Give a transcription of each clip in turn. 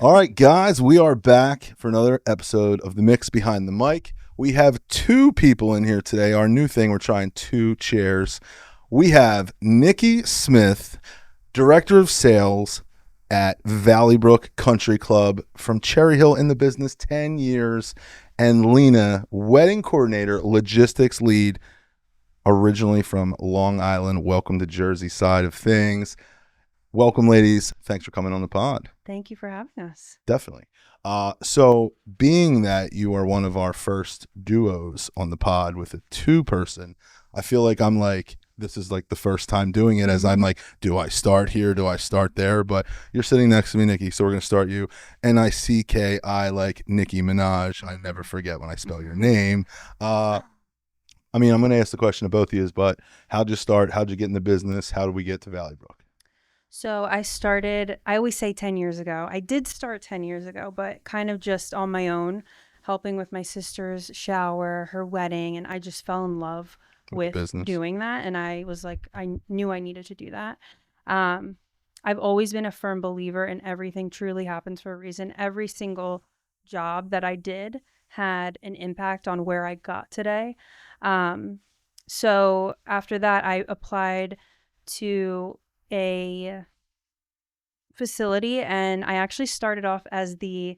All right, guys, we are back for another episode of The Mix Behind the Mic. We have two people in here today. Our new thing, we're trying two chairs. We have Nicole Smith, Director of Sales at Valleybrook Country Club from Cherry Hill, in the business 10 years, and Lena, Wedding Coordinator, Logistics Lead, originally from Long Island. Welcome to Jersey side of things. Welcome, ladies. Thanks for coming on the pod. Thank you for having us. Definitely. So being that you are one of our first duos on the pod with a two-person, I feel like this is like the first time doing it, as I'm like, do I start here? Do I start there? But you're sitting next to me, Nikki, so we're going to start you. N-I-C-K-I, like Nicki Minaj. I never forget when I spell your name. I'm going to ask the question to both of you, but how'd you start? How'd you get in the business? How did we get to Valleybrook? So I always say 10 years ago. I did start 10 years ago, but kind of just on my own, helping with my sister's shower, her wedding. And I just fell in love with doing that. And I was like, I knew I needed to do that. I've always been a firm believer in everything truly happens for a reason. Every single job that I did had an impact on where I got today. So after that, I applied to a facility, and I actually started off as I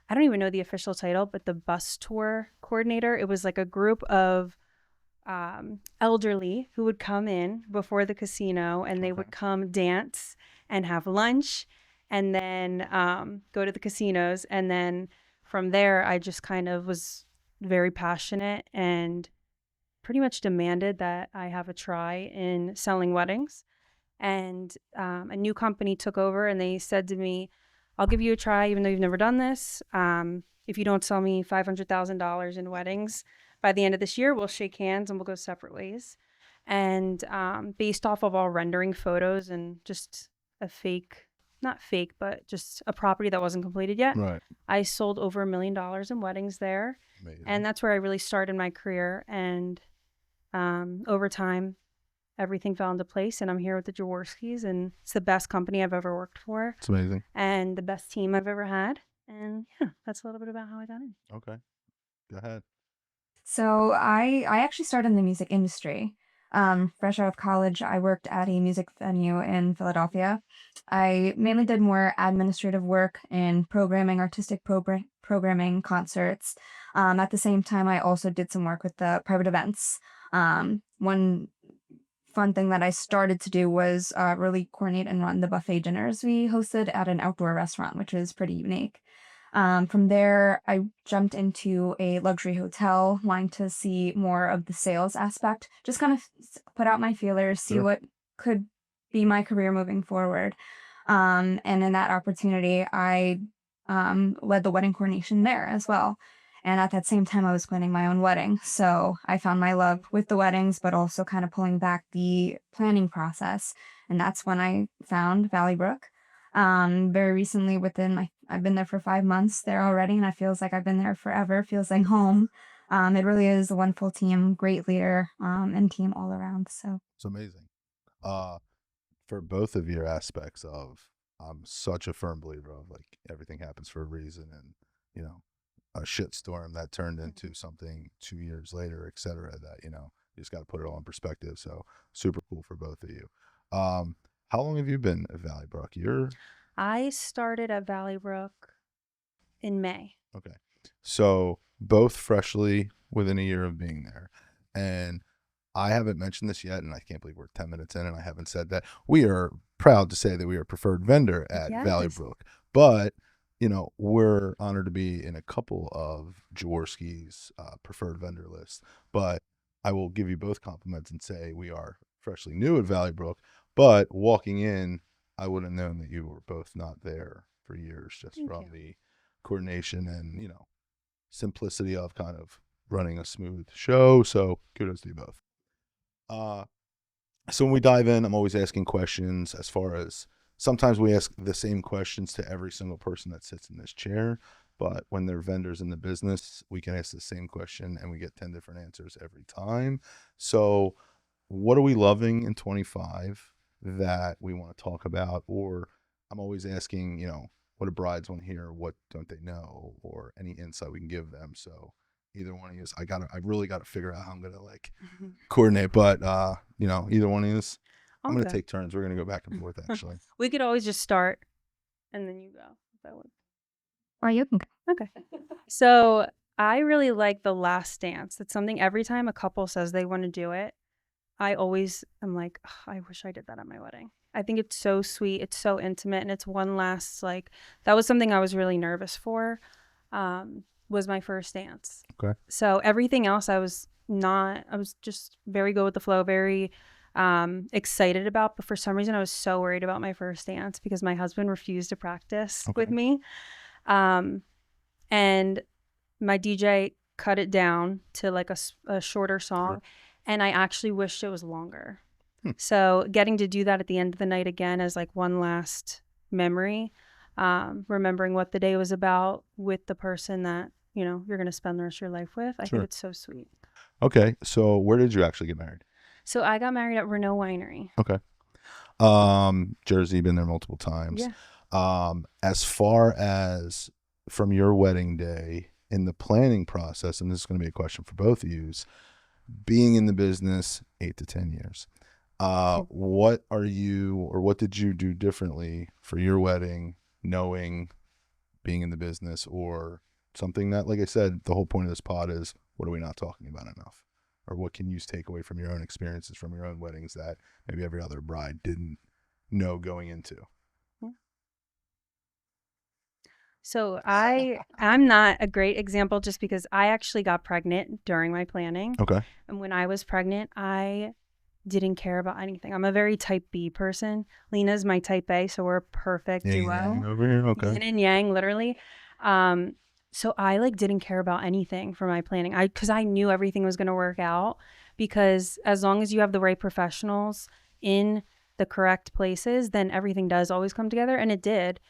don't even know the official title, but the bus tour coordinator. It was like a group of elderly who would come in before the casino, and they would come dance and have lunch, and then go to the casinos. And then from there, I just kind of was very passionate and pretty much demanded that I have a try in selling weddings. And a new company took over, and they said to me, I'll give you a try even though you've never done this. If you don't sell me $500,000 in weddings by the end of this year, we'll shake hands and we'll go separate ways. And based off of all rendering photos and just not fake, but just a property that wasn't completed yet, Right. I sold over $1 million in weddings there. Amazing. And that's where I really started my career. And over time, everything fell into place, and I'm here with the Jaworskis, and it's the best company I've ever worked for. It's amazing. And the best team I've ever had. And yeah, that's a little bit about how I got in. Okay. Go ahead. So I actually started in the music industry. Fresh out of college, I worked at a music venue in Philadelphia. I mainly did more administrative work in programming, artistic programming, concerts. At the same time, I also did some work with the private events. One fun thing that I started to do was really coordinate and run the buffet dinners we hosted at an outdoor restaurant, which is pretty unique. From there, I jumped into a luxury hotel, wanting to see more of the sales aspect, just kind of put out my feelers, see what could be my career moving forward. And in that opportunity, I led the wedding coordination there as well. And at that same time, I was planning my own wedding. So I found my love with the weddings, but also kind of pulling back the planning process. And that's when I found Valleybrook. Very recently, I've been there for 5 months there already, and it feels like I've been there forever. Feels like home. It really is a wonderful team, great leader, and team all around. So it's amazing. For both of your aspects of, I'm such a firm believer of like everything happens for a reason, and a shitstorm that turned into something 2 years later, et cetera, that you just got to put it all in perspective. So super cool for both of you. How long have you been at Valleybrook? I started at Valleybrook in May. Okay. So both freshly within a year of being there. And I haven't mentioned this yet, and I can't believe we're 10 minutes in and I haven't said that. We are proud to say that we are a preferred vendor at Valleybrook. But, we're honored to be in a couple of Jaworski's preferred vendor lists. But I will give you both compliments and say we are freshly new at Valleybrook. But walking in, I would have known that you were both not there for years, just from the coordination and, simplicity of kind of running a smooth show. So kudos to you both. So when we dive in, I'm always asking questions as far as sometimes we ask the same questions to every single person that sits in this chair. But when they're vendors in the business, we can ask the same question and we get 10 different answers every time. So what are we loving in 25 that we want to talk about? Or I'm always asking, what do brides want to hear, what don't they know, or any insight we can give them. So either one of you, I really got to figure out how I'm gonna like coordinate. But either one of you, I'm gonna Okay. take turns. We're gonna go back and forth actually. We could always just start and then you go. If that would. Or you can go. Okay. So I really like the last dance. It's something every time a couple says they want to do it, I always am like, "Ugh, I wish I did that at my wedding. I think it's so sweet. It's so intimate. And it's one last, like, that was something I was really nervous for, was my first dance. Okay. So everything else I was just very go with the flow, very excited about. But for some reason, I was so worried about my first dance because my husband refused to practice with me. And my DJ cut it down to like a shorter song. Sure. And I actually wished it was longer. So getting to do that at the end of the night again as like one last memory, remembering what the day was about with the person that, you're going to spend the rest of your life with. I think it's so sweet. Okay. So where did you actually get married? So I got married at Renault Winery. Okay. Jersey, been there multiple times. Yeah. As far as from your wedding day in the planning process, and this is going to be a question for both of you, being in the business 8 to 10 years, what did you do differently for your wedding, knowing being in the business, or something that, like I said, the whole point of this pod is, what are we not talking about enough? Or what can you take away from your own experiences from your own weddings that maybe every other bride didn't know going into? So I'm not a great example just because I actually got pregnant during my planning. Okay. And when I was pregnant, I didn't care about anything. I'm a very type B person. Lena's my type A, so we're a perfect duo. Yang over here, okay. Yin and yang, literally. So I like didn't care about anything for my planning. Because I knew everything was going to work out. Because as long as you have the right professionals in the correct places, then everything does always come together, and it did.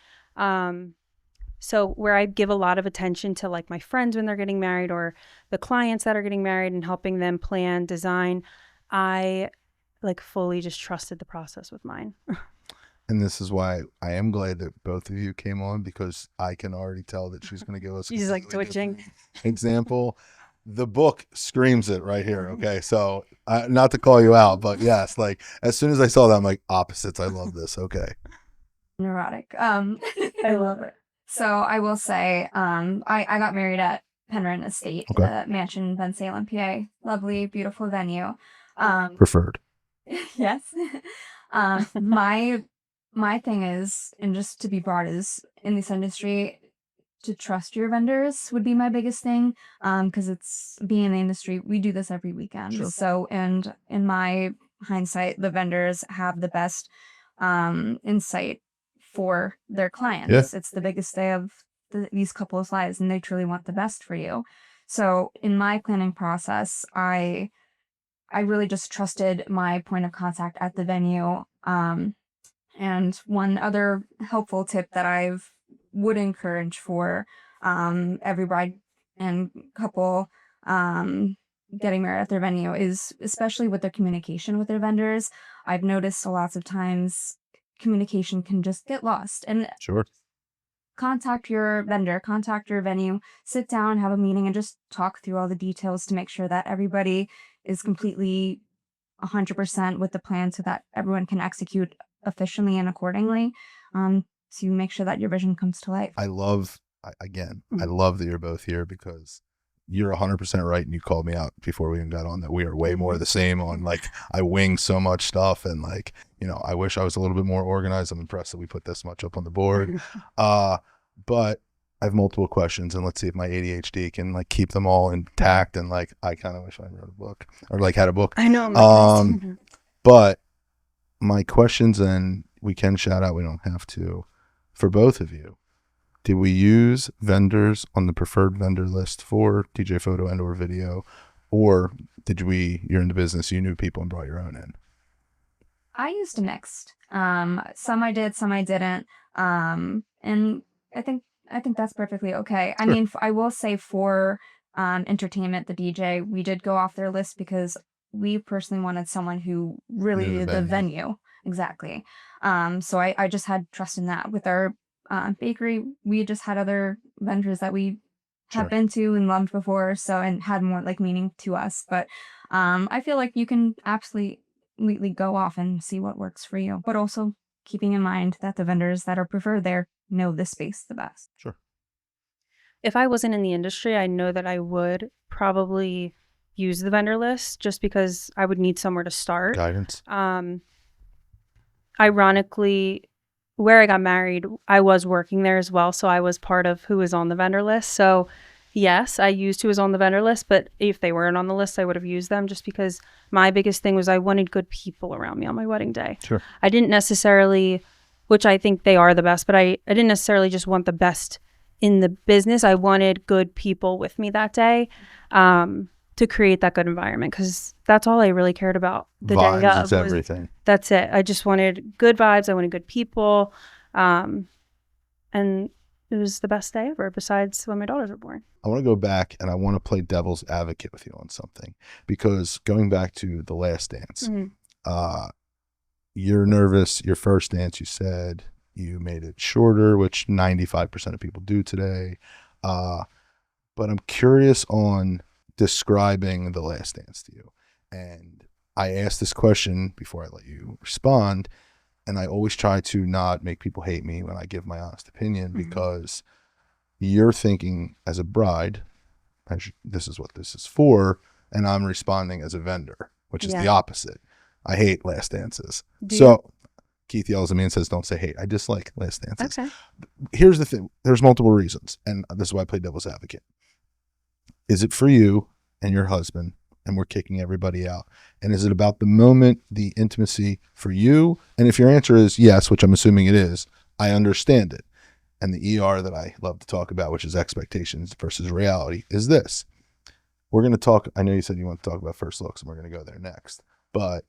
So where I give a lot of attention to like my friends when they're getting married or the clients that are getting married and helping them plan, design, I like fully just trusted the process with mine. And this is why I am glad that both of you came on, because I can already tell that she's going to give us She's like twitching. Example. The book screams it right here. Okay. So not to call you out, but yes, like as soon as I saw that, I'm like, opposites. I love this. Okay. Neurotic. I love it. So I will say, I got married at Penryn Estate, the mansion in Ben Salem, PA. Lovely, beautiful venue. Preferred. Yes. My thing is, and just to be broad, is in this industry, to trust your vendors would be my biggest thing. Because it's being in the industry, we do this every weekend. Sure. So, and in my hindsight, the vendors have the best insight for their clients. Yeah. It's the biggest day of these couples' lives, and they truly want the best for you. So in my planning process, I really just trusted my point of contact at the venue. And one other helpful tip that I would encourage for every bride and couple getting married at their venue is, especially with their communication with their vendors, I've noticed lots of times communication can just get lost. And sure. Contact your vendor, contact your venue, sit down, have a meeting, and just talk through all the details to make sure that everybody is completely 100% with the plan so that everyone can execute efficiently and accordingly, to make sure that your vision comes to life. I love that you're both here, because you're 100% right. And you called me out before we even got on that we are way more the same on, like, I wing so much stuff, and like, I wish I was a little bit more organized. I'm impressed that we put this much up on the board. But I have multiple questions, and let's see if my ADHD can like keep them all intact. And like, I kind of wish I wrote a book or like had a book. I know. But my questions, and we can shout out, we don't have to, for both of you. Did we use vendors on the preferred vendor list for DJ photo and or video, or you're in the business, you knew people and brought your own in? I used a mix. Some I did, some I didn't. And I think that's perfectly okay. Sure. I mean, I will say for entertainment, the DJ, we did go off their list because we personally wanted someone who really knew the venue. Exactly. So I just had trust in that. With our bakery, we just had other vendors that we Sure. have been to and loved before, so and had more like meaning to us. But I feel like you can absolutely go off and see what works for you, but also keeping in mind that the vendors that are preferred there know the space the best. Sure. If I wasn't in the industry, I know that I would probably use the vendor list just because I would need somewhere to start. Guidance. Ironically, where I got married, I was working there as well, so I was part of who was on the vendor list. So yes, I used who was on the vendor list, but if they weren't on the list, I would have used them just because my biggest thing was I wanted good people around me on my wedding day. Sure. I didn't necessarily, which I think they are the best, but I didn't necessarily just want the best in the business. I wanted good people with me that day to create that good environment, because that's all I really cared about the Vibes day of. is everything. That's it. I just wanted good vibes. I wanted good people. And it was the best day ever, besides when my daughters were born. I want to go back and I want to play devil's advocate with you on something, because going back to the last dance, you're nervous. Your first dance, you said you made it shorter, which 95% of people do today. But I'm curious on describing the last dance to you. And I asked this question before I let you respond, and I always try to not make people hate me when I give my honest opinion, because you're thinking as a bride, this is what this is for, and I'm responding as a vendor, which is the opposite. I hate last dances. Keith yells at me and says, don't say hate. I dislike last dances. Okay. Here's the thing. There's multiple reasons, and this is why I play devil's advocate. Is it for you and your husband, and we're kicking everybody out? And is it about the moment, the intimacy for you? And if your answer is yes, which I'm assuming it is, I understand it. And the ER that I love to talk about, which is expectations versus reality, is this. We're going to talk, I know you said you want to talk about first looks, and we're going to go there next. But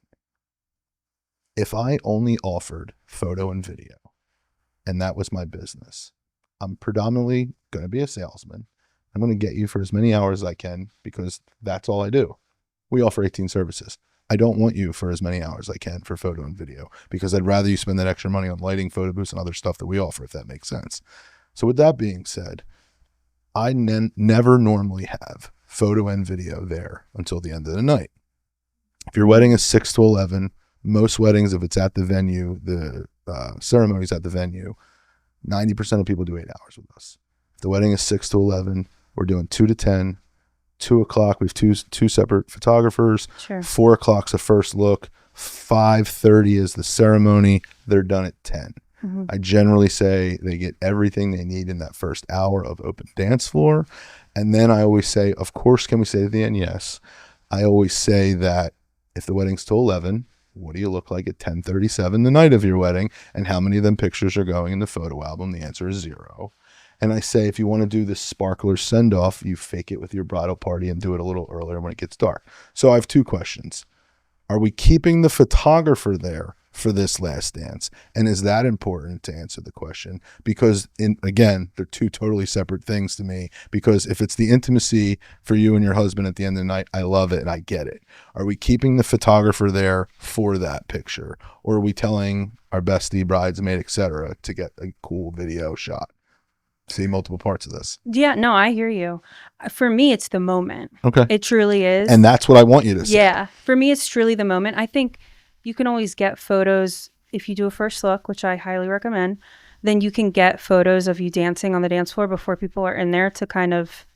if I only offered photo and video, and that was my business, I'm predominantly going to be a salesman. I'm going to get you for as many hours as I can, because that's all I do. We offer 18 services. I don't want you for as many hours as I can for photo and video, because I'd rather you spend that extra money on lighting, photo booths, and other stuff that we offer, if that makes sense. So with that being said, I never normally have photo and video there until the end of the night. If your wedding is 6 to 11, most weddings, if it's at the venue, the ceremony's at the venue, 90% of people do 8 hours with us. If the wedding is 6 to 11, we're doing 2 to 10. 2 o'clock, we have two separate photographers. Sure. 4 o'clock's a first look. 5:30 is the ceremony. They're done at 10. I generally say they get everything they need in that first hour of open dance floor. And then I always say, of course, can we say at the end? Yes. I always say that if the wedding's till 11, what do you look like at 10:37 the night of your wedding? And how many of them pictures are going in the photo album? The answer is 0. And I say, if you want to do this sparkler send-off, you fake it with your bridal party and do it a little earlier when it gets dark. So I have 2 questions. Are we keeping the photographer there for this last dance? And is that important to answer the question? Because, again, they're 2 totally separate things to me. Because if it's the intimacy for you and your husband at the end of the night, I love it and I get it. Are we keeping the photographer there for that picture? Or are we telling our bestie, bridesmaid, etc., to get a cool video shot? See multiple parts of this. Yeah, no, I hear you. For me, it's the moment. Okay. It truly is. And that's what I want you to say. Yeah. For me, it's truly the moment. I think you can always get photos if you do a first look, which I highly recommend. Then you can get photos of you dancing on the dance floor before people are in there to kind of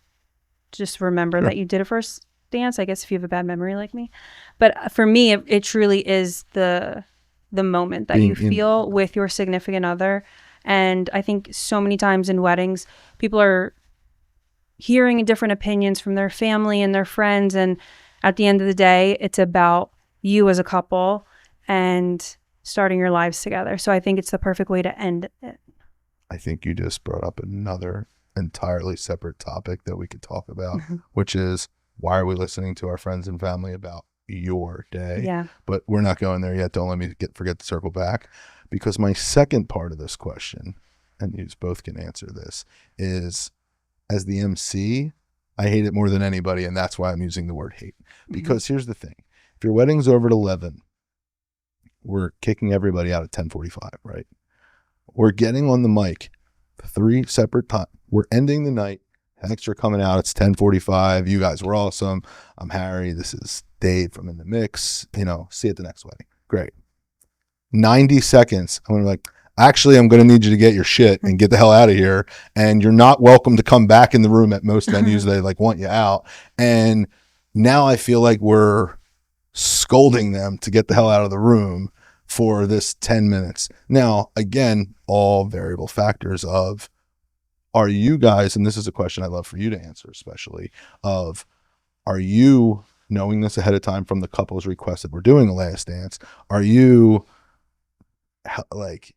just remember that you did a first dance, I guess, if you have a bad memory like me. But for me, it truly is the moment that you feel with your significant other. And I think so many times in weddings, people are hearing different opinions from their family and their friends. And at the end of the day, it's about you as a couple and starting your lives together. So I think it's the perfect way to end it. I think you just brought up another entirely separate topic that we could talk about, which is, why are we listening to our friends and family about your day? Yeah. But we're not going there yet. Don't let me forget to circle back. Because my second part of this question, and you both can answer this, is, as the MC, I hate it more than anybody, and that's why I'm using the word hate. Because here's the thing. If your wedding's over at 11, we're kicking everybody out at 10:45, right? We're getting on the mic 3 separate times. We're ending the night. Thanks for coming out. It's 10:45. You guys were awesome. I'm Harry. This is Dave from In the Mix. You know, see you at the next wedding. Great. 90 seconds. I'm going to be like, actually, I'm going to need you to get your shit and get the hell out of here. And you're not welcome to come back in the room at most venues. They like want you out. And now I feel like we're scolding them to get the hell out of the room for this 10 minutes. Now, again, all variable factors of, are you guys, and this is a question I'd love for you to answer, especially, of, are you knowing this ahead of time from the couple's request that we're doing a last dance? Are you like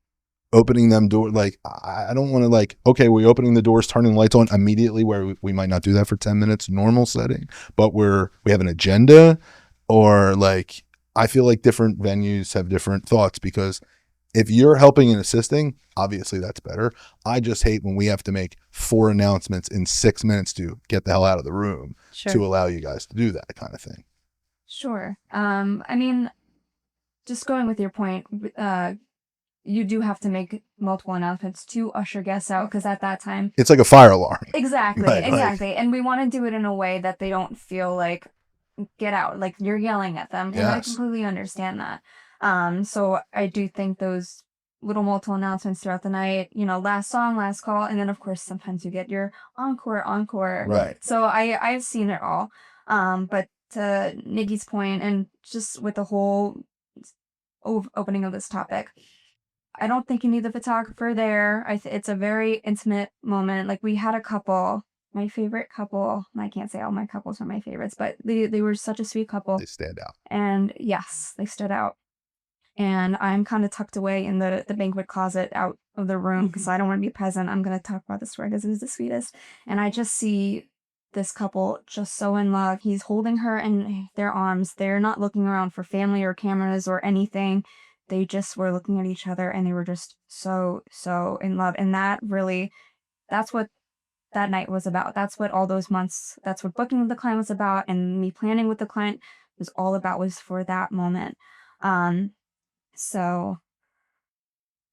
opening them door? Like, I don't want to like, okay, we're opening the doors, turning the lights on immediately, where we might not do that for 10 minutes, normal setting, but we have an agenda, or like, I feel like different venues have different thoughts, because if you're helping and assisting, obviously that's better. I just hate when we have to make 4 announcements in 6 minutes to get the hell out of the room to allow you guys to do that kind of thing. Sure. I mean, just going with your point, you do have to make multiple announcements to usher guests out, because at that time, it's like a fire alarm. Exactly, Right, exactly. Like, and we want to do it in a way that they don't feel like, get out, like you're yelling at them. And I completely understand that. So I do think those little multiple announcements throughout the night, you know, last song, last call, and then of course sometimes you get your encore. Right. So I've seen it all. But to Nikki's point, and just with the whole opening of this topic, I don't think you need the photographer there. It's a very intimate moment. Like, we had a couple, my favorite couple. I can't say all my couples are my favorites, but they were such a sweet couple. They stand out. And yes, they stood out. And I'm kind of tucked away in the banquet closet out of the room, because I don't want to be present. I'm going to talk about the story because it is the sweetest. And I just see this couple just so in love. He's holding her in their arms. They're not looking around for family or cameras or anything. They just were looking at each other, and they were just so in love. And that's what that night was about. That's what all those months, that's what booking with the client was about, and me planning with the client was all about, was for that moment. So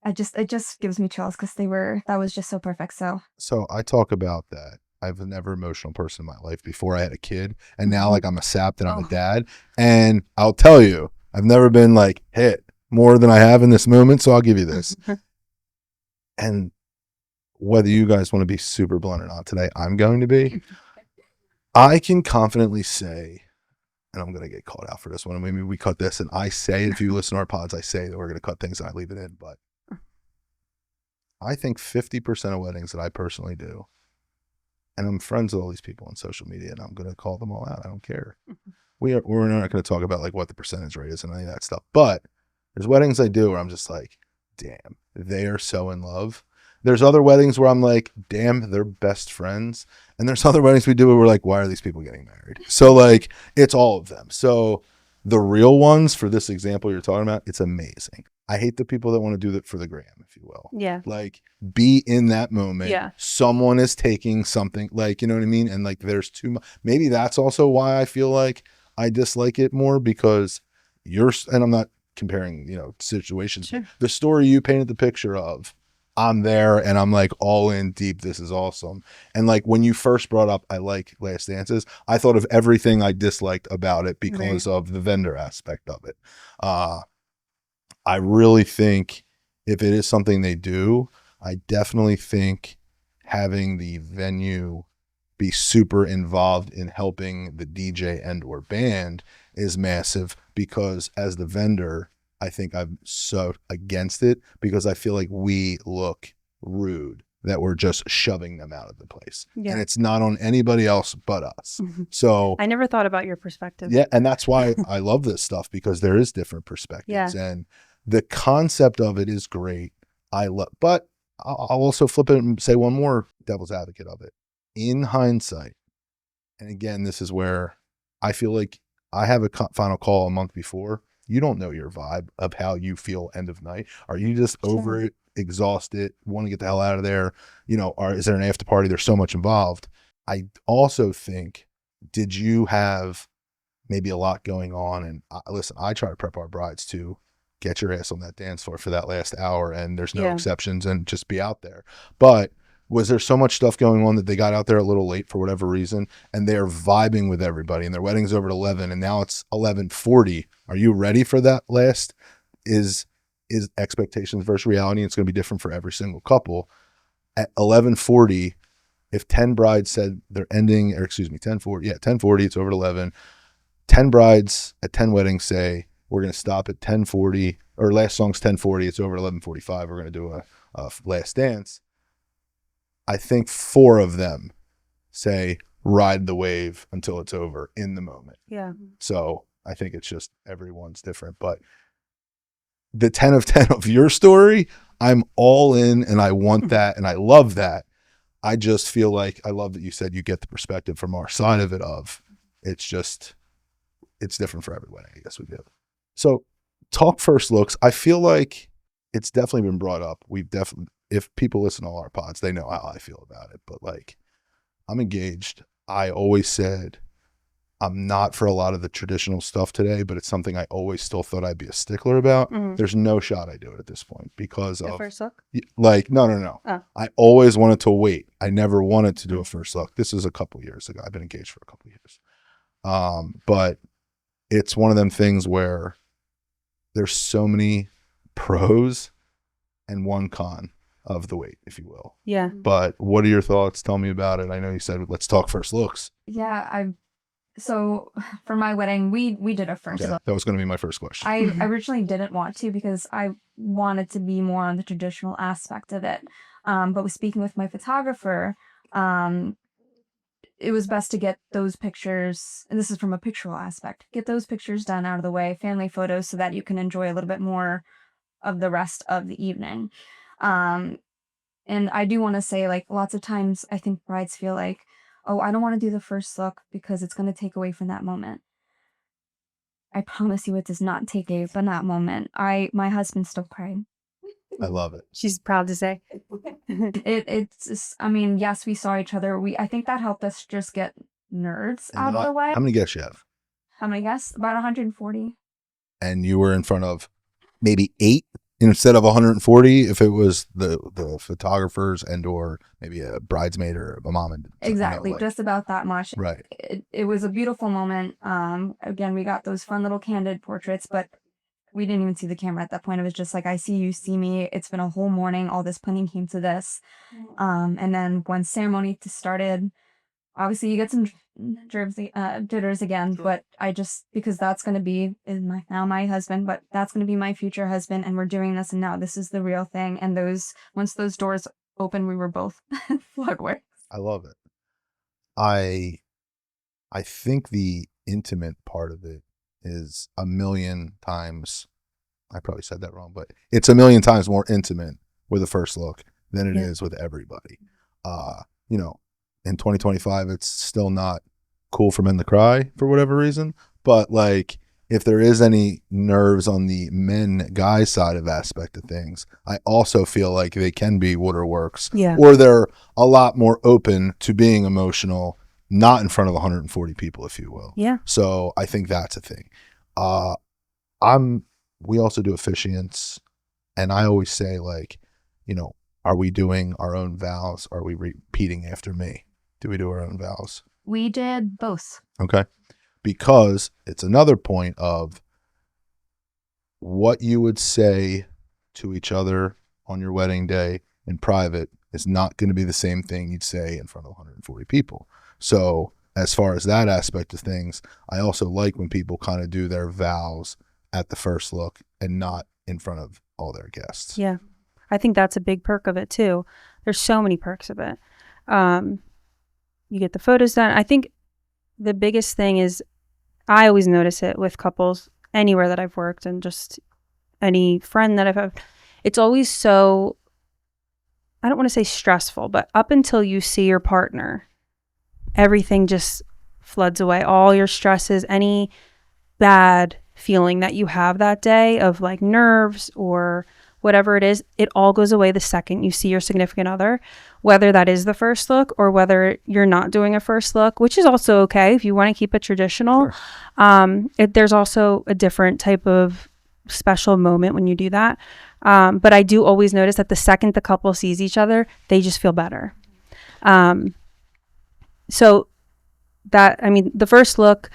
it just gives me chills, because that was just so perfect. So I talk about that. I've never emotional person in my life before I had a kid, and now like I'm a sap and I'm a dad, and I'll tell you, I've never been like hit more than I have in this moment. So I'll give you this. And whether you guys want to be super blunt or not today, I'm going to be. I can confidently say, and I'm going to get called out for this one, maybe we cut this, and I say, if you listen to our pods, I say that we're going to cut things and I leave it in, but I think 50% of weddings that I personally do, and I'm friends with all these people on social media, and I'm going to call them all out. I don't care. We're not going to talk about like what the percentage rate is and any of that stuff, but there's weddings I do where I'm just like, damn, they are so in love. There's other weddings where I'm like, damn, they're best friends. And there's other weddings we do where we're like, why are these people getting married? So like, it's all of them. So the real ones, for this example you're talking about, it's amazing. I hate the people that want to do that for the gram, if you will. Yeah. Like, be in that moment. Yeah. Someone is taking something, like, you know what I mean? And like, there's too much. Maybe that's also why I feel like I dislike it more, because and I'm not comparing, you know, situations. Sure. The story you painted the picture of, I'm there and I'm like all in deep. This is awesome. And like, when you first brought up, I like Last Dances, I thought of everything I disliked about it because of the vendor aspect of it. I really think if it is something they do, I definitely think having the venue be super involved in helping the DJ and or band is massive, because as the vendor, I think I'm so against it, because I feel like we look rude that we're just shoving them out of the place. Yeah. And it's not on anybody else but us. Mm-hmm. So I never thought about your perspective. Yeah. And that's why I love this stuff, because there is different perspectives. Yeah. And the concept of it is great. But I'll also flip it and say one more devil's advocate of it. In hindsight, and again, this is where I feel like I have a final call a month before. You don't know your vibe of how you feel end of night. Are you just over it, exhausted, want to get the hell out of there? You know, is there an after party? There's so much involved. I also think, did you have maybe a lot going on? And listen, I try to prep our brides to get your ass on that dance floor for that last hour, and there's no exceptions, and just be out there. But Was there so much stuff going on that they got out there a little late for whatever reason, and they're vibing with everybody, and their wedding's over at 11, and now it's 11:40? Are you ready for that last? Is expectations versus reality? It's going to be different for every single couple. At 11:40, if 10 brides said they're ending, or excuse me, 10:40, 10:40, it's over at 11. 10 brides at 10 weddings say, we're going to stop at 10:40, or last song's 10:40, it's over at 11:45, we're going to do a last dance. I think 4 of them say ride the wave until it's over in the moment. Yeah. So I think it's just everyone's different. But the 10 of 10 of your story, I'm all in, and I want that, and I love that. I just feel like I love that you said you get the perspective from our side of it of it's just, it's different for everyone. I guess we do. So talk first looks. I feel like it's definitely been brought up. We've definitely, if people listen to all our pods, they know how I feel about it. But like, I'm engaged. I always said I'm not for a lot of the traditional stuff today, but it's something I always still thought I'd be a stickler about. Mm-hmm. There's no shot I do it at this point because The of first look? like, no. Oh. I always wanted to wait. I never wanted to do a first look. This is a couple years ago. I've been engaged for a couple years. But it's one of them things where there's so many pros and one con of the wait, if you will. Yeah. But what are your thoughts? Tell me about it. I know you said let's talk first looks. Yeah, so for my wedding, we did a first Okay, look. that was going to be my first question. I originally didn't want to because I wanted to be more on the traditional aspect of it. But with speaking with my photographer, it was best to get those pictures, and this is from a pictorial aspect, get those pictures done out of the way, family photos, so that you can enjoy a little bit more of the rest of the evening. And I do want to say, like, lots of times I think brides feel like, oh, I don't want to do the first look because it's going to take away from that moment. I promise you it does not take away from that moment. My husband still cried. I love it. She's proud to say. It's just, I mean, yes, we saw each other. I think that helped us just get nerves out of the way. How many guests you have? How many guests? About 140. And you were in front of maybe 8 instead of 140 if it was the photographers and or maybe a bridesmaid or a mom and Exactly, like, just about that much. right. It was a beautiful moment. Again, we got those fun little candid portraits, but we didn't even see the camera at that point. It was just like, I see you, see me. It's been a whole morning. All this planning came to this. And then when ceremony started, obviously you get some jitters again, but I just, because that's going to be now my husband, but that's going to be my future husband, and we're doing this, and now this is the real thing. And once those doors open, we were both floodworks. I love it. I think the intimate part of it is a million times, I probably said that wrong, but it's a million times more intimate with a first look than it is with everybody. You know, in 2025, it's still not cool for men to cry for whatever reason. But like, if there is any nerves on the guy side of aspect of things, I also feel like they can be waterworks, or they're a lot more open to being emotional, not in front of 140 people, if you will. Yeah. So I think that's a thing. We also do officiants, and I always say, like, you know, are we doing our own vows? Are we repeating after me? Do we do our own vows? We did both. Okay. Because it's another point of what you would say to each other on your wedding day in private is not going to be the same thing you'd say in front of 140 people. So as far as that aspect of things, I also like when people kind of do their vows at the first look and not in front of all their guests. Yeah. I think that's a big perk of it too. There's so many perks of it. You get the photos done. I think the biggest thing is, I always notice it with couples anywhere that I've worked, and just any friend that I've had. It's always so, I don't want to say stressful, but up until you see your partner, everything just floods away. All your stresses, any bad feeling that you have that day of like nerves or whatever it is, it all goes away the second you see your significant other, whether that is the first look or whether you're not doing a first look, which is also okay if you want to keep it traditional. Sure. There's also a different type of special moment when you do that. But I do always notice that the second the couple sees each other, they just feel better. So that, I mean, the first look,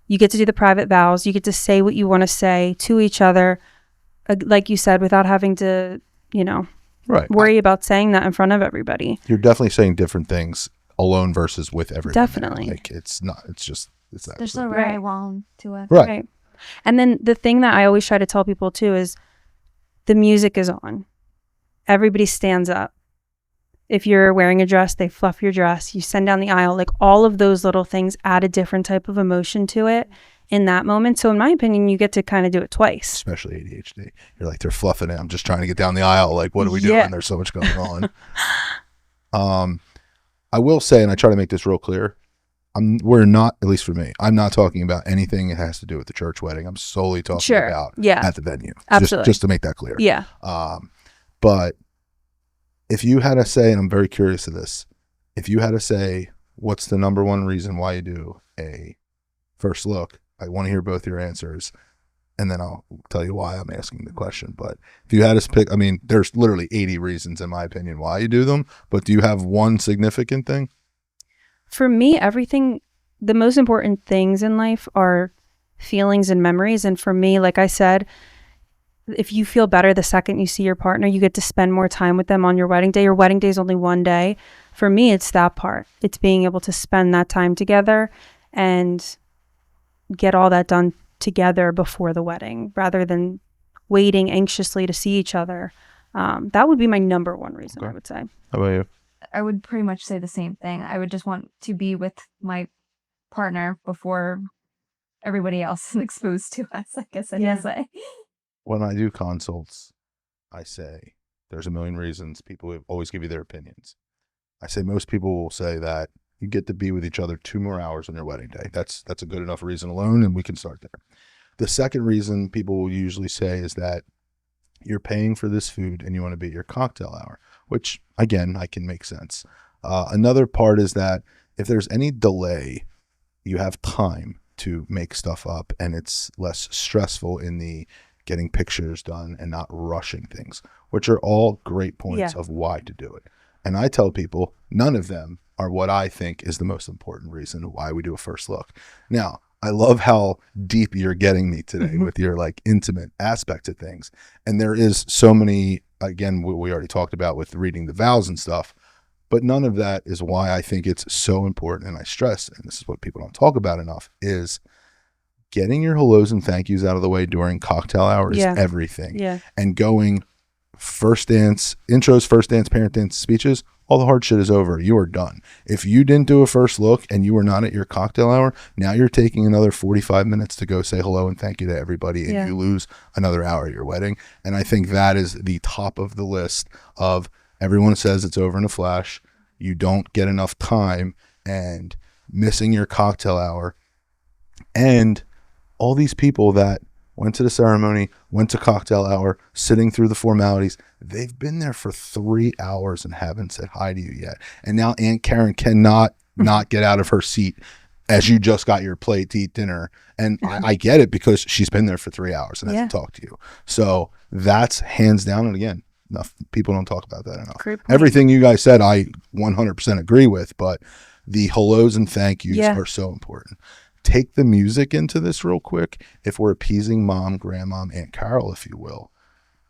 you get to do the private vows. You get to say what you want to say to each other, like you said, without having to, Right. worry about saying that in front of everybody. You're definitely saying different things alone versus with everyone. Definitely. There. Like it's that. There's no Right. right wrong to it. Right. And then the thing that I always try to tell people too is the music is on. Everybody stands up. If you're wearing a dress, they fluff your dress. You send down the aisle. Like all of those little things add a different type of emotion to it in that moment. So in my opinion, you get to kind of do it twice. Especially ADHD. You're like, they're fluffing it. I'm just trying to get down the aisle. Like, what are we doing? There's so much going on. I will say, and I try to make this real clear, we're not, at least for me, I'm not talking about anything that has to do with the church wedding. I'm solely talking about at the venue. Absolutely. Just to make that clear. Yeah. But if you had to say, and I'm very curious of this, if you had to say, what's the number one reason why you do a first look? I want to hear both your answers, and then I'll tell you why I'm asking the question. But if you had to pick, I mean, there's literally 80 reasons, in my opinion, why you do them. But do you have one significant thing? For me, the most important things in life are feelings and memories. And for me, like I said, if you feel better the second you see your partner, you get to spend more time with them on your wedding day. Your wedding day is only one day. For me, it's that part. It's being able to spend that time together and get all that done together before the wedding rather than waiting anxiously to see each other. That would be my number one reason, I would say. How about you? I would pretty much say the same thing. I would just want to be with my partner before everybody else is exposed to us, I guess I can say. When I do consults, I say there's a million reasons. People always give you their opinions. I say most people will say that you get to be with each other 2 more hours on your wedding day. That's a good enough reason alone, and we can start there. The second reason people will usually say is that you're paying for this food and you want to be at your cocktail hour, which, again, I can make sense. Another part is that if there's any delay, you have time to make stuff up, and it's less stressful in the getting pictures done and not rushing things, which are all great points of why to do it. And I tell people none of them are what I think is the most important reason why we do a first look. Now, I love how deep you're getting me today with your like intimate aspect of things. And there is so many, again, what we already talked about with reading the vows and stuff, but none of that is why I think it's so important. And I stress, and this is what people don't talk about enough, is getting your hellos and thank yous out of the way during cocktail hour is everything. Yeah. And going first dance, intros, first dance, parent dance, speeches, all the hard shit is over. You are done. If you didn't do a first look and you were not at your cocktail hour, now you're taking another 45 minutes to go say hello and thank you to everybody, and you lose another hour at your wedding. And I think that is the top of the list of everyone says it's over in a flash. You don't get enough time, and missing your cocktail hour, and all these people that went to the ceremony, went to cocktail hour, sitting through the formalities, they've been there for 3 hours and haven't said hi to you yet. And now Aunt Karen cannot not get out of her seat as you just got your plate to eat dinner. And I get it, because she's been there for 3 hours and hasn't talked to you. So that's hands down. And again, people don't talk about that enough. Everything you guys said, I 100% agree with, but the hellos and thank yous are so important. Take the music into this real quick. If we're appeasing mom, grandma, Aunt Carol, if you will,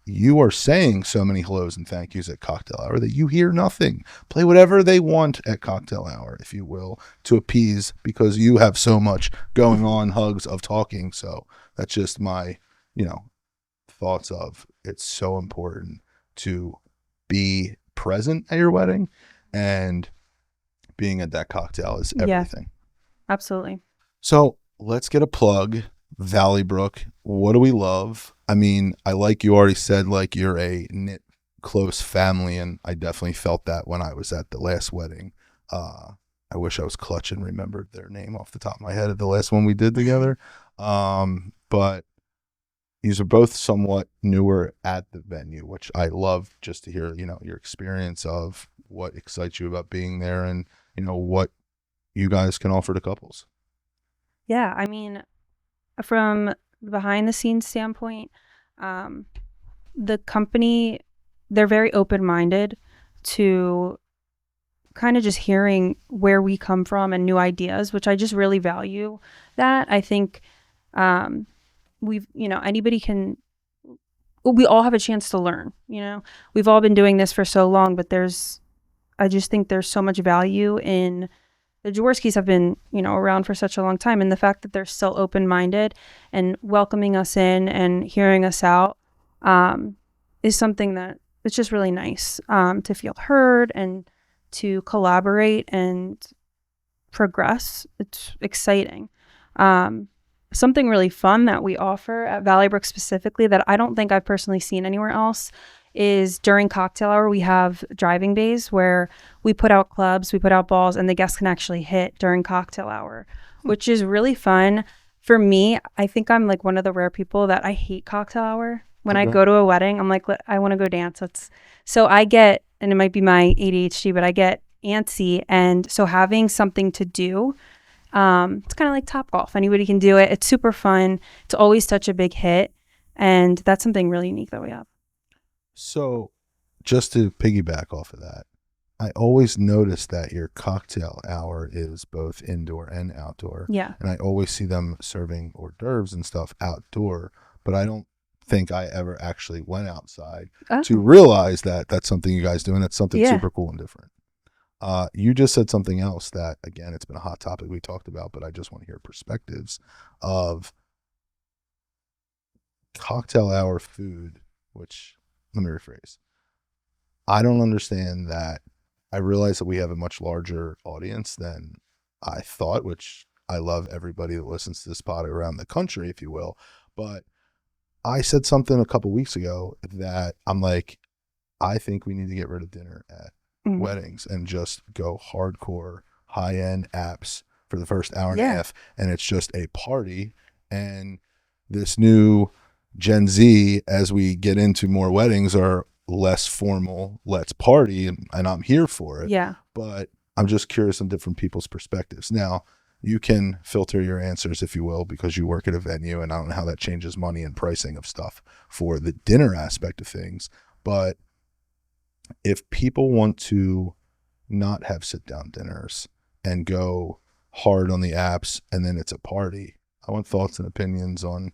you are saying so many hellos and thank yous at cocktail hour that you hear nothing. Play whatever they want at cocktail hour, if you will, to appease, because you have so much going on, hugs of talking. So that's just my, thoughts of, it's so important to be present at your wedding, and being at that cocktail is everything. Absolutely. So let's get a plug. Valleybrook, what do we love? I mean, I like you already said, like, you're a knit, close family, and I definitely felt that when I was at the last wedding. I wish I was clutch and remembered their name off the top of my head at the last one we did together. But these are both somewhat newer at the venue, which I love just to hear, your experience of what excites you about being there, and, what you guys can offer to couples. Yeah, I mean, from behind the scenes standpoint, the company, they're very open-minded to kind of just hearing where we come from and new ideas, which I just really value that. I think anybody can, we all have a chance to learn, we've all been doing this for so long, but I just think there's so much value in the Jaworskis have been, around for such a long time. And the fact that they're still open-minded and welcoming us in and hearing us out is something that it's just really nice to feel heard and to collaborate and progress. It's exciting. Something really fun that we offer at Valleybrook specifically that I don't think I've personally seen anywhere else is during cocktail hour, we have driving bays where we put out clubs, we put out balls, and the guests can actually hit during cocktail hour, which is really fun. For me, I think I'm like one of the rare people that I hate cocktail hour. When I go to a wedding, I'm like, I want to go dance. So I get, and it might be my ADHD, but I get antsy. And so having something to do, it's kind of like Topgolf. Anybody can do it. It's super fun. It's always such a big hit. And that's something really unique that we have. So just to piggyback off of that, I always notice that your cocktail hour is both indoor and outdoor. Yeah. And I always see them serving hors d'oeuvres and stuff outdoor, but I don't think I ever actually went outside to realize that that's something you guys do, and it's something super cool and different. You just said something else that, again, it's been a hot topic we talked about, but I just want to hear perspectives of cocktail hour food, which, let me rephrase. I don't understand that. I realize that we have a much larger audience than I thought, which I love everybody that listens to this pod around the country, if you will. But I said something a couple weeks ago that I'm like, I think we need to get rid of dinner at weddings and just go hardcore high-end apps for the first hour and a half, and it's just a party. And this new Gen Z, as we get into more weddings, are less formal, let's party, and I'm here for it. Yeah. But I'm just curious on different people's perspectives. Now, you can filter your answers, if you will, because you work at a venue, and I don't know how that changes money and pricing of stuff for the dinner aspect of things. But if people want to not have sit-down dinners and go hard on the apps and then it's a party, I want thoughts and opinions on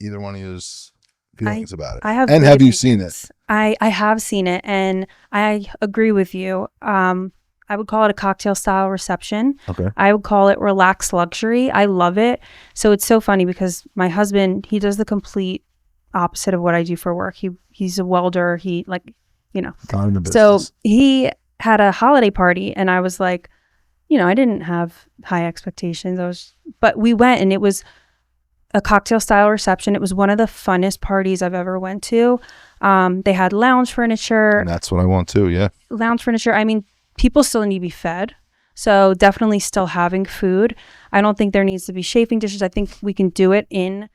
either one of you's feelings about it. Have you seen it? I have seen it, and I agree with you. I would call it a cocktail style reception. Okay. I would call it relaxed luxury. I love it. So it's so funny because my husband, he does the complete opposite of what I do for work. He's a welder. He Not in the business. So he had a holiday party, and I was like, I didn't have high expectations. But we went, and it was a cocktail style reception. It was one of the funnest parties I've ever went to. They had lounge furniture. And that's what I want too. Yeah. Lounge furniture. I mean, people still need to be fed. So definitely still having food. I don't think there needs to be chafing dishes. I think we can do it in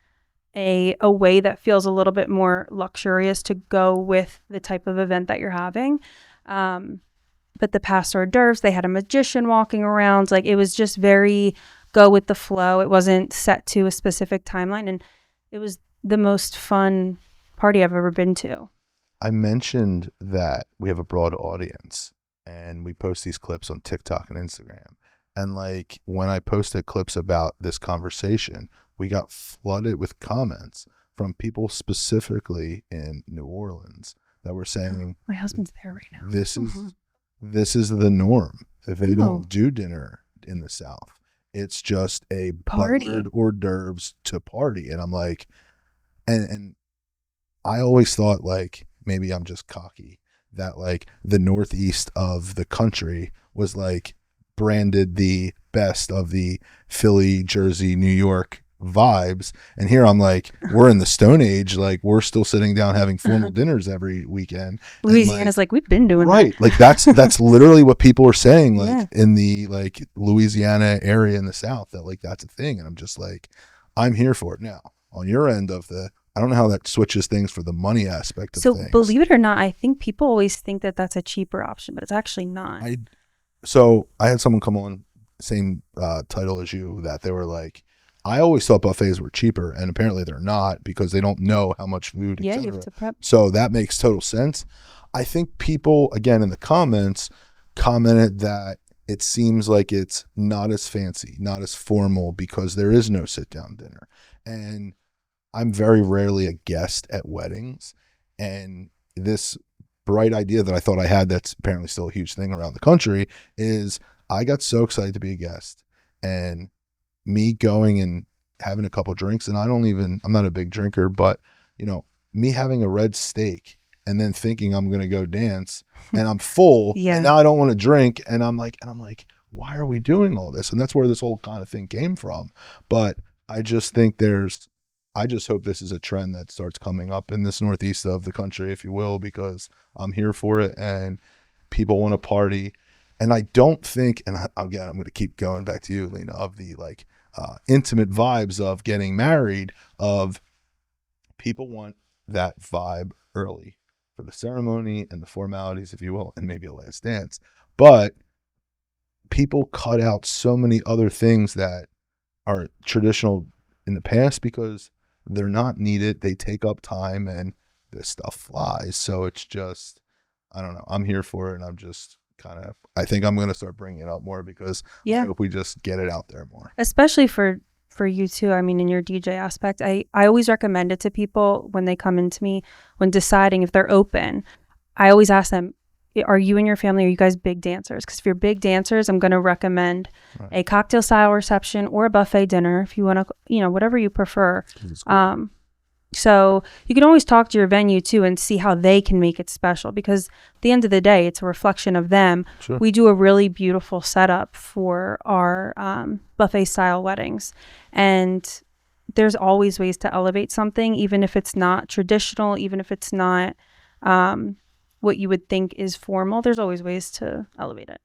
a way that feels a little bit more luxurious to go with the type of event that you're having. But the past hors d'oeuvres, they had a magician walking around. Like, it was just very go with the flow. It wasn't set to a specific timeline, and it was the most fun party I've ever been to. I mentioned that we have a broad audience, and we post these clips on TikTok and Instagram. And like, when I posted clips about this conversation, we got flooded with comments from people specifically in New Orleans that were saying, my husband's there right now. This is the norm. If they don't do dinner in the South, it's just a party, buttered hors d'oeuvres to party. And I'm like, and I always thought, like, maybe I'm just cocky, that like the Northeast of the country was like branded the best of the Philly, Jersey, New York vibes, and here I'm like, we're in the Stone Age. Like, we're still sitting down having formal dinners every weekend. Louisiana's like we've been doing right. Like, that's literally what people are saying. Like, in the like Louisiana area in the South, that like that's a thing, and I'm just like, I'm here for it. Now, on your end of the, I don't know how that switches things for the money aspect of things. So believe it or not, I think people always think that that's a cheaper option, but it's actually not. So I had someone come on, same title as you, that they were like, I always thought buffets were cheaper, and apparently they're not, because they don't know how much food, you have to prep. So that makes total sense. I think people, again, in the comments, commented that it seems like it's not as fancy, not as formal because there is no sit down dinner. And I'm very rarely a guest at weddings. And this bright idea that I thought I had, that's apparently still a huge thing around the country, is I got so excited to be a guest, and me going and having a couple drinks, and I'm not a big drinker, but me having a red steak and then thinking I'm going to go dance and I'm full Yeah. and now I don't want to drink. And I'm like, why are we doing all this? And that's where this whole kind of thing came from. But I just think I just hope this is a trend that starts coming up in this northeast of the country, if you will, because I'm here for it and people want to party. And I don't think, and again, I'm going to keep going back to you, Lena, of the intimate vibes of getting married, of people want that vibe early for the ceremony and the formalities, if you will, and maybe a last dance. But people cut out so many other things that are traditional in the past because they're not needed. They take up time and this stuff flies. So it's just, I don't know. I'm here for it. And I'm just I think I'm going to start bringing it up more because I hope we just get it out there more. Especially for you too. I mean, in your DJ aspect, I always recommend it to people when they come into me, when deciding if they're open. I always ask them, are you and your family, are you guys big dancers? Because if you're big dancers, I'm going to recommend a cocktail style reception or a buffet dinner if you want to, whatever you prefer. Cool. So you can always talk to your venue too and see how they can make it special, because at the end of the day, it's a reflection of them. Sure. We do a really beautiful setup for our buffet style weddings, and there's always ways to elevate something, even if it's not traditional, even if it's not what you would think is formal. There's always ways to elevate it.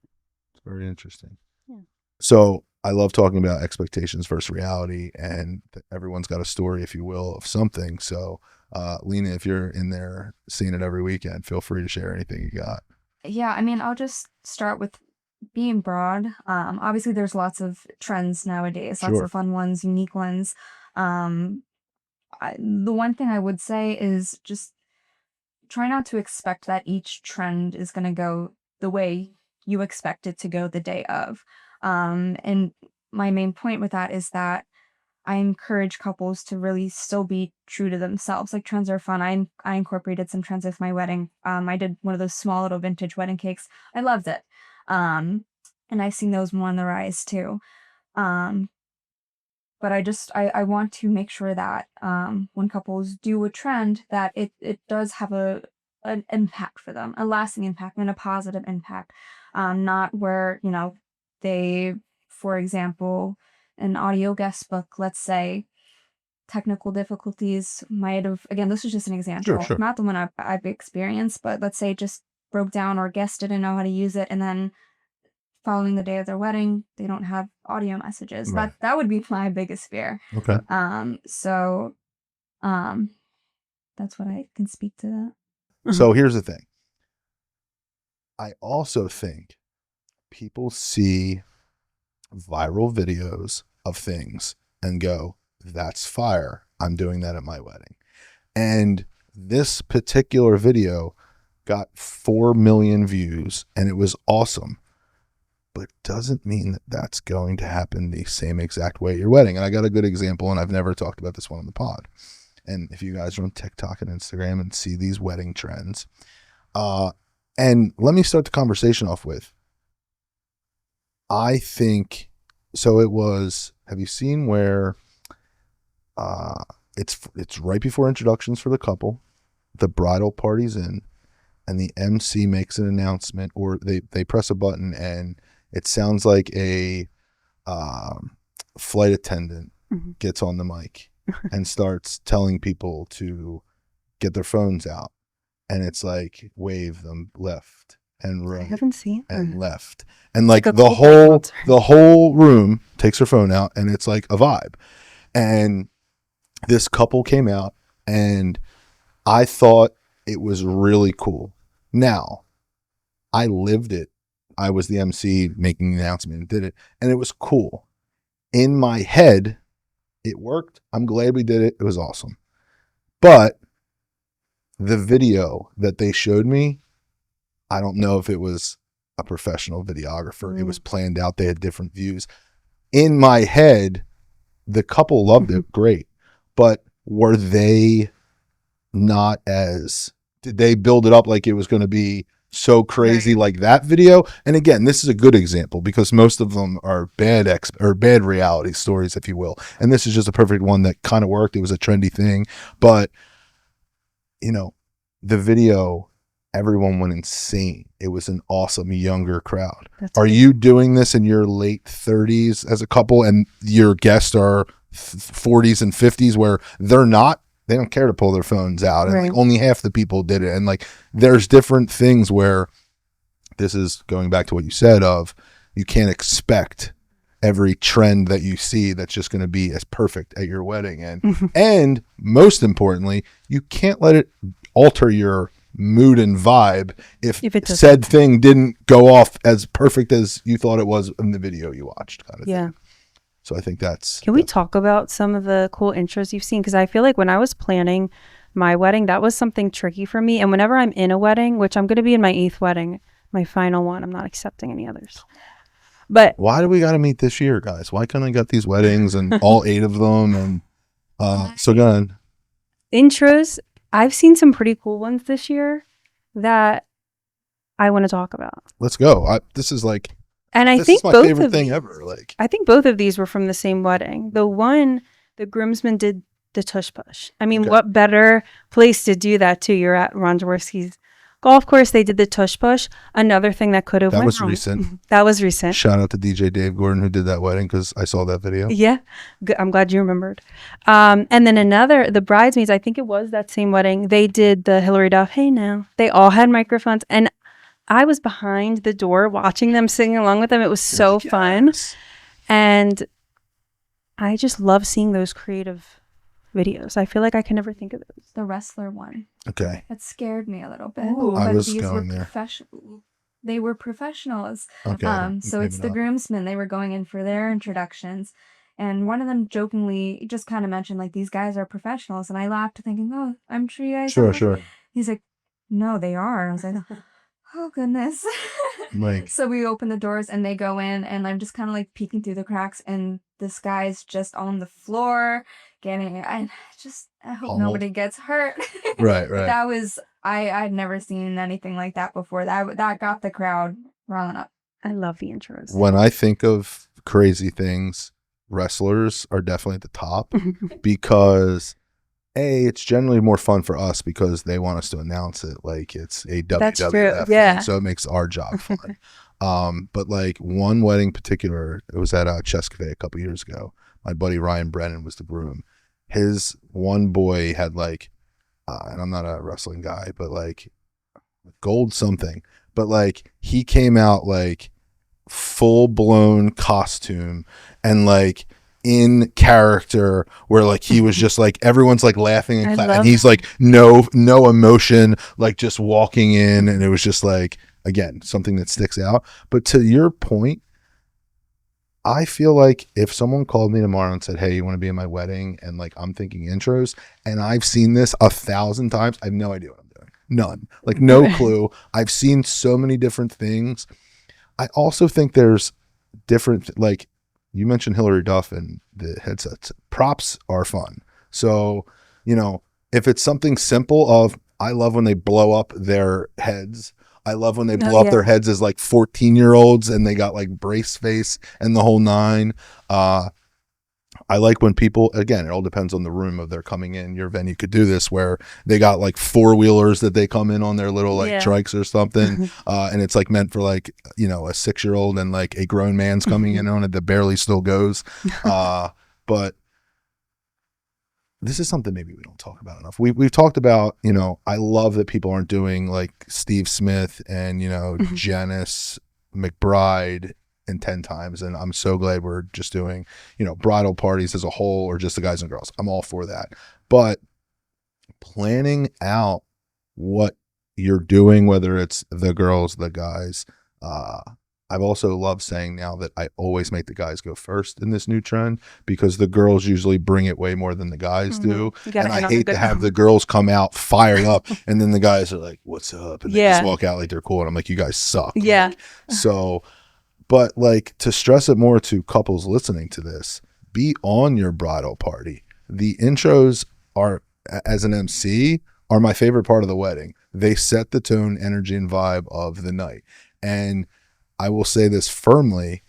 It's very interesting. Yeah. So I love talking about expectations versus reality, and everyone's got a story, if you will, of something. So, Lena, if you're in there seeing it every weekend, feel free to share anything you got. Yeah, I mean, I'll just start with being broad. Obviously, there's lots of trends nowadays, lots Sure. of fun ones, unique ones. The one thing I would say is just try not to expect that each trend is going to go the way you expect it to go the day of. And my main point with that is that I encourage couples to really still be true to themselves. Like, trends are fun. I incorporated some trends with my wedding. I did one of those small little vintage wedding cakes. I loved it. And I've seen those more on the rise too. But I want to make sure that when couples do a trend, that it does have an impact for them, a lasting impact and a positive impact. Not where, they, for example, an audio guest book, let's say, technical difficulties might have, again, this is just an example, Sure. not the one I've experienced, but let's say it just broke down or guests didn't know how to use it, and then following the day of their wedding, they don't have audio messages. Right. That would be my biggest fear. Okay. So that's what I can speak to that. Mm-hmm. So here's the thing. I also think people see viral videos of things and go, that's fire. I'm doing that at my wedding. And this particular video got 4 million views and it was awesome. But it doesn't mean that that's going to happen the same exact way at your wedding. And I got a good example, and I've never talked about this one on the pod. And if you guys are on TikTok and Instagram and see these wedding trends, and let me start the conversation off with, I think, so it was, have you seen where it's right before introductions for the couple, the bridal party's in, and the MC makes an announcement, or they press a button and it sounds like a flight attendant gets on the mic and starts telling people to get their phones out. And it's like, wave them left and right. I haven't seen and left. And like a the whole room takes their phone out, and it's like a vibe. And this couple came out, and I thought it was really cool. Now, I lived it. I was the MC making the announcement and did it, and it was cool. In my head, it worked. I'm glad we did it. It was awesome. But the video that they showed me, I don't know if it was a professional videographer. It was planned out. They had different views. In my head, the couple loved it. Great. But were they not as, did they build it up like it was going to be so crazy like that video? And again, this is a good example because most of them are bad reality stories, if you will. And this is just a perfect one that kind of worked. It was a trendy thing. But, you know, the video, everyone went insane. It was an awesome younger crowd. Are you doing this in your late 30s as a couple and your guests are 40s and 50s where they don't care to pull their phones out and like only half the people did it? And like there's different things where this is going back to what you said of you can't expect every trend that you see that's just going to be as perfect at your wedding. And most importantly, you can't let it alter your mood and vibe if said thing didn't go off as perfect as you thought it was in the video you watched, kind of thing. So I think Can we talk about some of the cool intros you've seen? Because I feel like when I was planning my wedding, that was something tricky for me. And whenever I'm in a wedding, which I'm going to be in my 8th wedding, my final one, I'm not accepting any others. But why do we got to meet this year, guys? Why couldn't I get these weddings and all 8 of them? And so go ahead. Intros, I've seen some pretty cool ones this year that I want to talk about. Let's go. This is my favorite thing ever. Like, I think both of these were from the same wedding. The groomsman did the tush push. I mean, what better place to do that to? You're at Ron Jaworski's golf course. They did the tush push. Another thing that could have went wrong. Recent. That was recent. Shout out to DJ Dave Gordon who did that wedding because I saw that video. Yeah, I'm glad you remembered. And then the bridesmaids, I think it was that same wedding. They did the Hillary Duff. Hey now, they all had microphones, and I was behind the door watching them, singing along with them. It was so fun, and I just love seeing those creative videos. I feel like I can never think of those. The wrestler one. Okay. It scared me a little bit. Ooh. I was going there. They were professionals. Okay. So it's the groomsmen. They were going in for their introductions. And one of them jokingly just kind of mentioned, like, these guys are professionals. And I laughed thinking, oh, I'm sure you guys are. Sure. He's like, no, they are. I was like, oh, goodness. So we open the doors and they go in and I'm just kind of like peeking through the cracks and this guy's just on the floor I hope nobody gets hurt. Right. That was, I'd never seen anything like that before. That got the crowd rolling up. I love the intros. When I think of crazy things, wrestlers are definitely at the top because it's generally more fun for us because they want us to announce it like it's a WWF. That's true. Yeah. So it makes our job fun. But like one wedding in particular, it was at Chess Cafe a couple years ago. My buddy Ryan Brennan was the groom. His one boy had like, and I'm not a wrestling guy, but like gold something. But like he came out like full blown costume and like in character where like he was just like everyone's like laughing and clapping and he's like no emotion, like just walking in, and it was just like, again, something that sticks out. But to your point, I feel like if someone called me tomorrow and said, hey, you want to be in my wedding, and like I'm thinking intros and I've seen this 1,000 times, I have no idea what I'm doing. None. Like no clue. I've seen so many different things. I also think there's different, like you mentioned Hillary Duff and the headsets. Props are fun. So, you know, if it's something simple of, I love when they blow up their heads. I love when they blow up their heads as like 14-year-olds and they got like brace face and the whole nine. I like when people, again, it all depends on the room of they're coming in. Your venue could do this where they got like 4-wheelers that they come in on their little like trikes or something. And it's like meant for like, you know, a 6-year-old and like a grown man's coming in on it that barely still goes. But this is something maybe we don't talk about enough. We've talked about, you know, I love that people aren't doing like Steve Smith and, you know, Janice McBride in 10 times. And I'm so glad we're just doing, you know, bridal parties as a whole or just the guys and girls. I'm all for that. But planning out what you're doing, whether it's the girls, the guys, I've also loved saying now that I always make the guys go first in this new trend, because the girls usually bring it way more than the guys do. You gotta And I end on a hate good to have note. the girls come out fired up and then the guys are like, what's up? And they just Yeah. walk out like they're cool. And I'm like, you guys suck. Yeah. Like, so, but like, to stress it more to couples listening to this, be on your bridal party. The intros are, as an MC, are my favorite part of the wedding. They set the tone, energy, and vibe of the night. And I will say this firmly.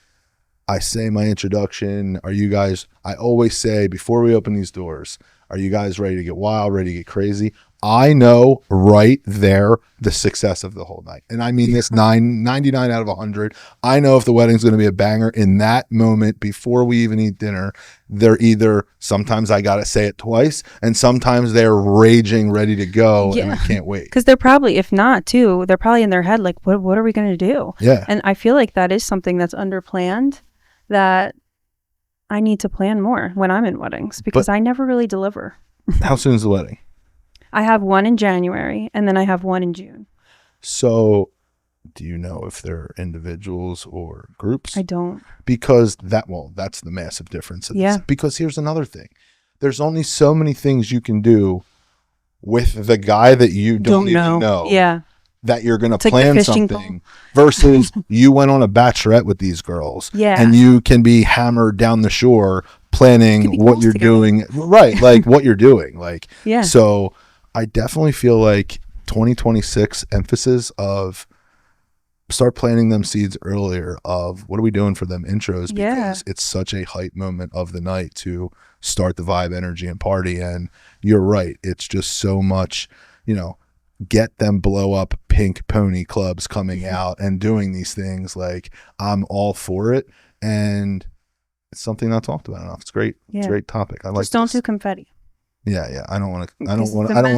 I say my introduction. I always say before we open these doors, are you guys ready to get wild, ready to get crazy? I know right there the success of the whole night. And I mean this 99 out of 100. I know if the wedding's going to be a banger in that moment before we even eat dinner, they're either, sometimes I got to say it twice, and sometimes they're raging, ready to go, and I can't wait. Because they're probably, if not too, they're probably in their head like, what are we going to do? Yeah. And I feel like that is something that's underplanned, that I need to plan more when I'm in weddings, because I never really deliver. How soon is the wedding? I have one in January and then I have one in June. So do you know if they're individuals or groups? I don't. Because that's the massive difference. Because here's another thing. There's only so many things you can do with the guy that you don't even know. Yeah. That you're going to It's like plan the fishing something versus you went on a bachelorette with these girls. Yeah. And you can be hammered down the shore planning what you're doing. Right. Like what you're doing. Like, yeah. So I definitely feel like 2026 emphasis of start planting them seeds earlier of what are we doing for them intros, because it's such a hype moment of the night to start the vibe, energy, and party. And you're right. It's just so much, get them blow up pink pony clubs coming out and doing these things. Like, I'm all for it. And it's something not talked about enough. It's great. Yeah. It's a great topic. I like Just don't do confetti. Yeah. I don't want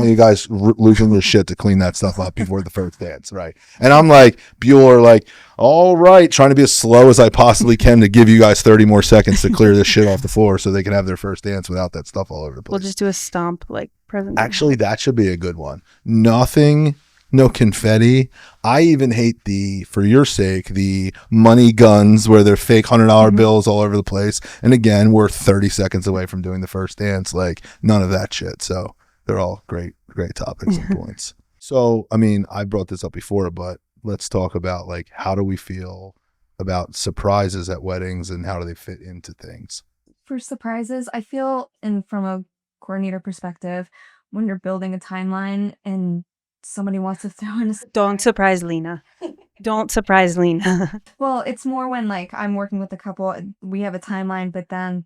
you guys losing your shit to clean that stuff up before the first dance, right? And I'm like, Bueller, like, all right, trying to be as slow as I possibly can to give you guys 30 more seconds to clear this shit off the floor so they can have their first dance without that stuff all over the place. We'll just do a stomp like present. Actually, that should be a good one. No confetti. I even hate for your sake, the money guns where they're fake $100 bills all over the place. And again, we're 30 seconds away from doing the first dance. Like, none of that shit. So they're all great topics and points. So, I mean, I brought this up before, but let's talk about, like, how do we feel about surprises at weddings and how do they fit into things? For surprises, I feel, and from a coordinator perspective, when you're building a timeline and somebody wants to throw in don't surprise Lena. Don't surprise Lena. Well, it's more when, like, I'm working with a couple, we have a timeline, but then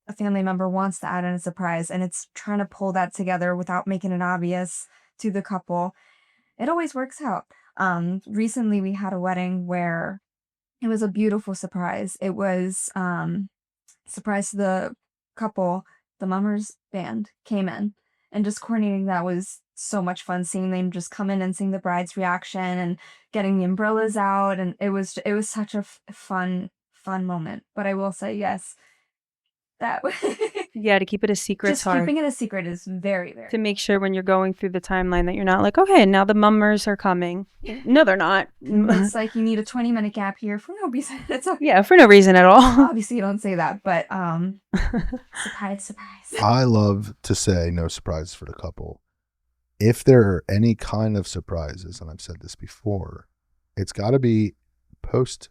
a family member wants to add in a surprise, and it's trying to pull that together without making it obvious to the couple. It always works out. Recently we had a wedding where it was a beautiful surprise. It was surprise to the couple. The Mummers band came in, and just coordinating that was so much fun, seeing them just come in and seeing the bride's reaction and getting the umbrellas out, and it was such a fun moment. But I will say, yes, that yeah, to keep it a secret. Just keeping it a secret is very, very to make sure when you're going through the timeline that you're not like, okay, now the Mummers are coming. No, they're not. It's like you need a 20-minute gap here for no reason. It's okay. Yeah, for no reason at all. Obviously, you don't say that, but surprise. I love to say no surprises for the couple. If there are any kind of surprises, and I've said this before, it's got to be post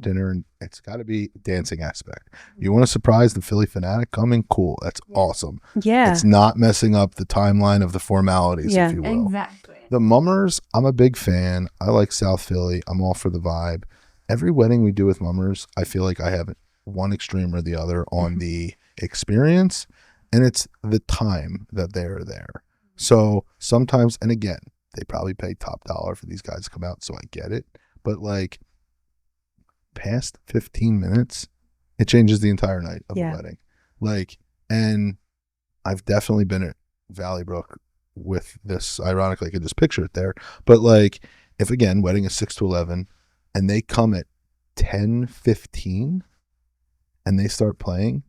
dinner, and it's got to be dancing aspect. You want to surprise the Philly fanatic coming? Cool. That's awesome. Yeah. It's not messing up the timeline of the formalities, if you will. Exactly. The Mummers, I'm a big fan. I like South Philly. I'm all for the vibe. Every wedding we do with Mummers, I feel like I have one extreme or the other on the experience, and it's the time that they're there. So sometimes, and again, they probably pay top dollar for these guys to come out, so I get it. But like, past 15 minutes, it changes the entire night of the wedding. Like, and I've definitely been at Valleybrook with this. Ironically, I could just picture it there. But like, if again, wedding is 6 to 11 and they come at 10:15 and they start playing,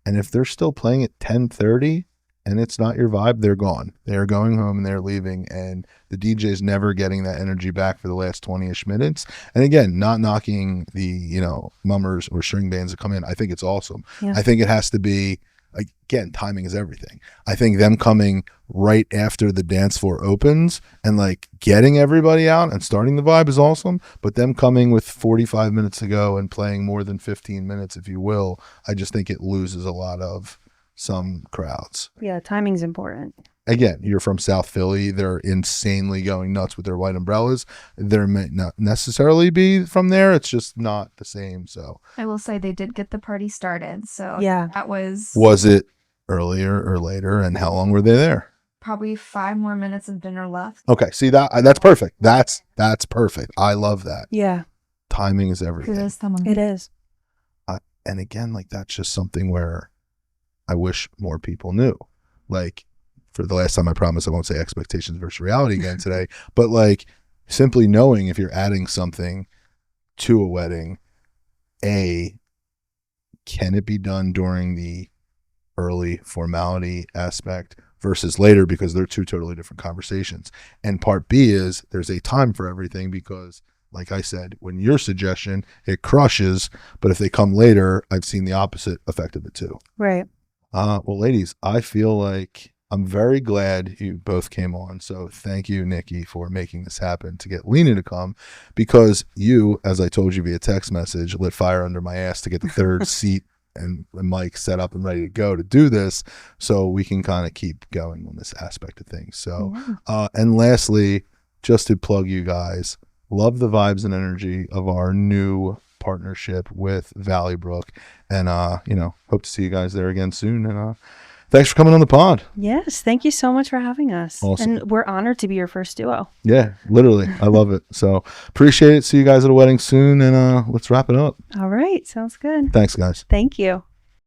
and if they're still playing at 10:30 and it's not your vibe, they're gone. They're going home and they're leaving, and the DJ's never getting that energy back for the last 20-ish minutes. And again, not knocking the, you know, mummers or string bands that come in. I think it's awesome. Yeah. I think it has to be, again, timing is everything. I think them coming right after the dance floor opens and like getting everybody out and starting the vibe is awesome, but them coming with 45 minutes to go and playing more than 15 minutes, if you will, I just think it loses a lot of some crowds. Yeah, timing's important. Again, you're from South Philly. They're insanely going nuts with their white umbrellas. There may not necessarily be from there. It's just not the same. So I will say they did get the party started. So Yeah. that was it earlier or later? And how long were they there? probably 5 more minutes of dinner left. Okay, see that's perfect. That's perfect. I love that. Yeah, Timing is everything. It is someone. it is. And again, like that's just something where I wish more people knew. Like, for the last time, I promise I won't say expectations versus reality again today, but like simply knowing if you're adding something to a wedding, can it be done during the early formality aspect versus later, because they're two totally different conversations. And part B is there's a time for everything, because like I said, when your suggestion, it crushes, but if they come later, I've seen the opposite effect of it too. Right. Well, ladies, I feel like I'm very glad you both came on. So thank you, Nikki, for making this happen to get Lena to come, because you, as I told you via text message, lit fire under my ass to get the third seat and mic set up and ready to go to do this, so we can kind of keep going on this aspect of things. So, and lastly, just to plug you guys, love the vibes and energy of our new partnership with Valleybrook, and hope to see you guys there again soon. And thanks for coming on the pod. Yes, thank you so much for having us. Awesome. And we're honored to be your first duo. Yeah, literally, I love it. So appreciate it. See you guys at a wedding soon, and let's wrap it up. All right, sounds good. Thanks, guys. Thank you.